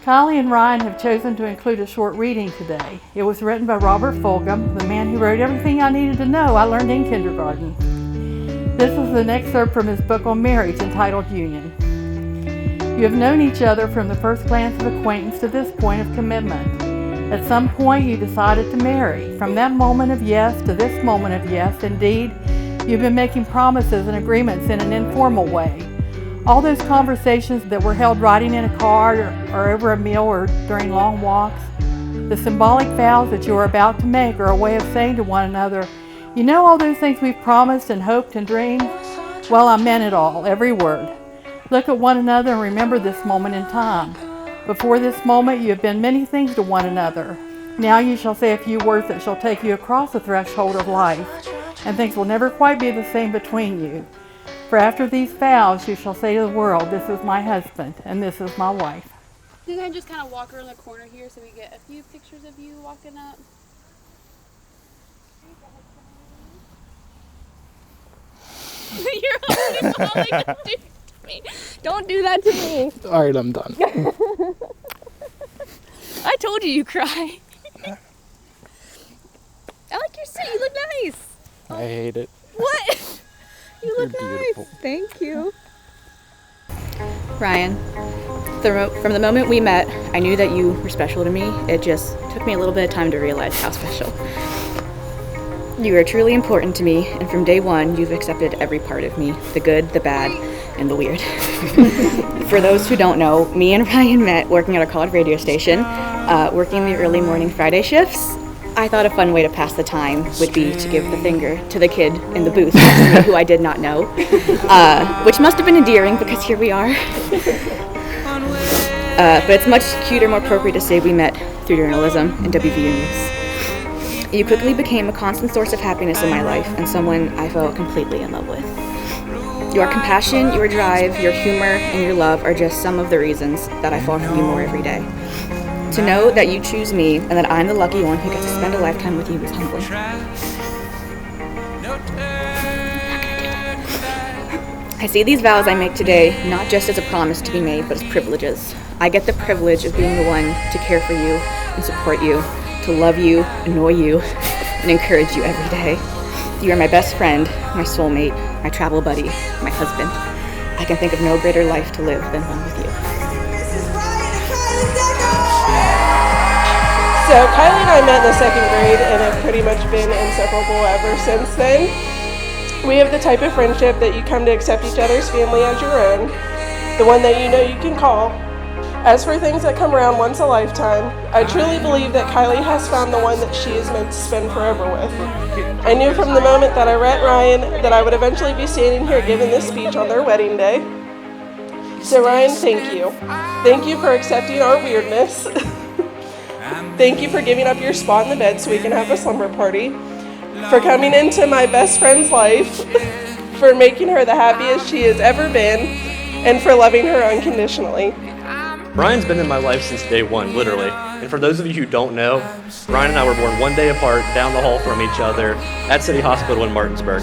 Kyleigh and Ryan have chosen to include a short reading today. It was written by Robert Fulghum, the man who wrote everything I needed to know I learned in kindergarten. This is an excerpt from his book on marriage entitled Union. You have known each other from the first glance of acquaintance to this point of commitment. At some point you decided to marry. From that moment of yes to this moment of yes, indeed, you've been making promises and agreements in an informal way. All those conversations that were held riding in a car or over a meal or during long walks, the symbolic vows that you are about to make are a way of saying to one another, you know all those things we've promised and hoped and dreamed? Well, I meant it all, every word. Look at one another and remember this moment in time. Before this moment, you have been many things to one another. Now you shall say a few words that shall take you across the threshold of life, and things will never quite be the same between you. For after these vows, you shall say to the world, this is my husband, and this is my wife. You can just kind of walk around the corner here so we get a few pictures of you walking up. You're already falling. Don't do that to me. All right, I'm done. I told you cry. I like your suit. You look nice. I hate it. What? You look beautiful. nice. Thank you. Ryan, from the moment we met, I knew that you were special to me. It just took me a little bit of time to realize how special. You are truly important to me, and from day one, you've accepted every part of me, the good, the bad, and the weird. For those who don't know, me and Ryan met working at a college radio station, working the early morning Friday shifts. I thought a fun way to pass the time would be to give the finger to the kid in the booth next to me who I did not know, which must have been endearing because here we are. But it's much cuter, more appropriate to say we met through journalism and WVU News. You quickly became a constant source of happiness in my life and someone I felt completely in love with. Your compassion, your drive, your humor, and your love are just some of the reasons that I fall for you more every day. To know that you choose me and that I'm the lucky one who gets to spend a lifetime with you is humbling. I see these vows I make today not just as a promise to be made, but as privileges. I get the privilege of being the one to care for you and support you, to love you, annoy you, and encourage you every day. You are my best friend, my soulmate, my travel buddy, my husband. I can think of no greater life to live than one with you. So Kyleigh and I met in the second grade and have pretty much been inseparable ever since then. We have the type of friendship that you come to accept each other's family as your own, the one that you know you can call. As for things that come around once a lifetime, I truly believe that Kyleigh has found the one that she is meant to spend forever with. I knew from the moment that I met Ryan that I would eventually be standing here giving this speech on their wedding day. So Ryan, thank you. Thank you for accepting our weirdness. Thank you for giving up your spot in the bed so we can have a slumber party. For coming into my best friend's life. For making her the happiest she has ever been. And for loving her unconditionally. Ryan's been in my life since day one, literally. And for those of you who don't know, Ryan and I were born one day apart, down the hall from each other, at City Hospital in Martinsburg.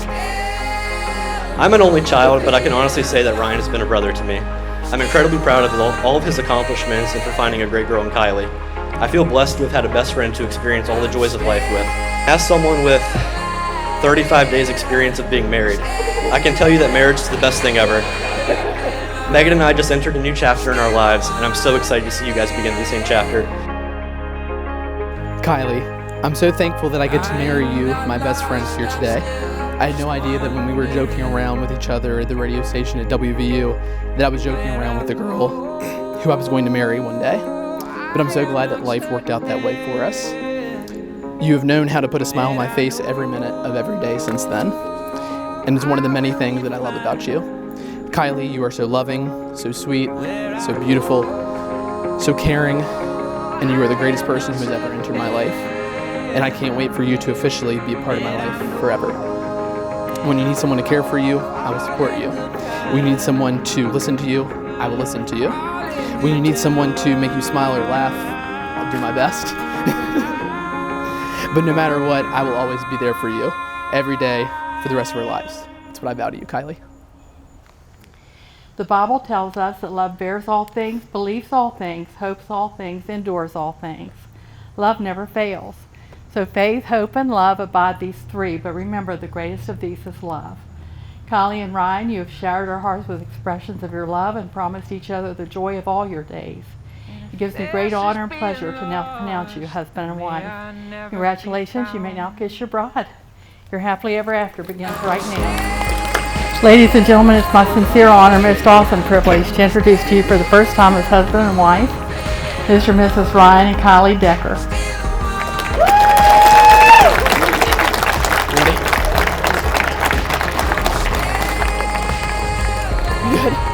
I'm an only child, but I can honestly say that Ryan has been a brother to me. I'm incredibly proud of all of his accomplishments and for finding a great girl in Kyleigh. I feel blessed to have had a best friend to experience all the joys of life with. As someone with 35 days experience of being married, I can tell you that marriage is the best thing ever. Megan and I just entered a new chapter in our lives, and I'm so excited to see you guys begin the same chapter. Kyleigh, I'm so thankful that I get to marry you, my best friends here today. I had no idea that when we were joking around with each other at the radio station at WVU, that I was joking around with the girl who I was going to marry one day. But I'm so glad that life worked out that way for us. You have known how to put a smile on my face every minute of every day since then, and it's one of the many things that I love about you. Kyleigh, you are so loving, so sweet, so beautiful, so caring, and you are the greatest person who has ever entered my life. And I can't wait for you to officially be a part of my life forever. When you need someone to care for you, I will support you. When you need someone to listen to you, I will listen to you. When you need someone to make you smile or laugh, I'll do my best. But no matter what, I will always be there for you, every day, for the rest of our lives. That's what I vow to you, Kyleigh. The Bible tells us that love bears all things, believes all things, hopes all things, endures all things. Love never fails. So faith, hope, and love abide these three, but remember the greatest of these is love. Kyleigh and Ryan, you have showered our hearts with expressions of your love and promised each other the joy of all your days. It gives me great honor and pleasure to now pronounce you husband and wife. Congratulations, you may now kiss your bride. Your happily ever after begins right now. Ladies and gentlemen, it's my sincere honor, most awesome privilege to introduce to you for the first time as husband and wife, Mr. and Mrs. Ryan and Kyleigh Decker. Ready? Good.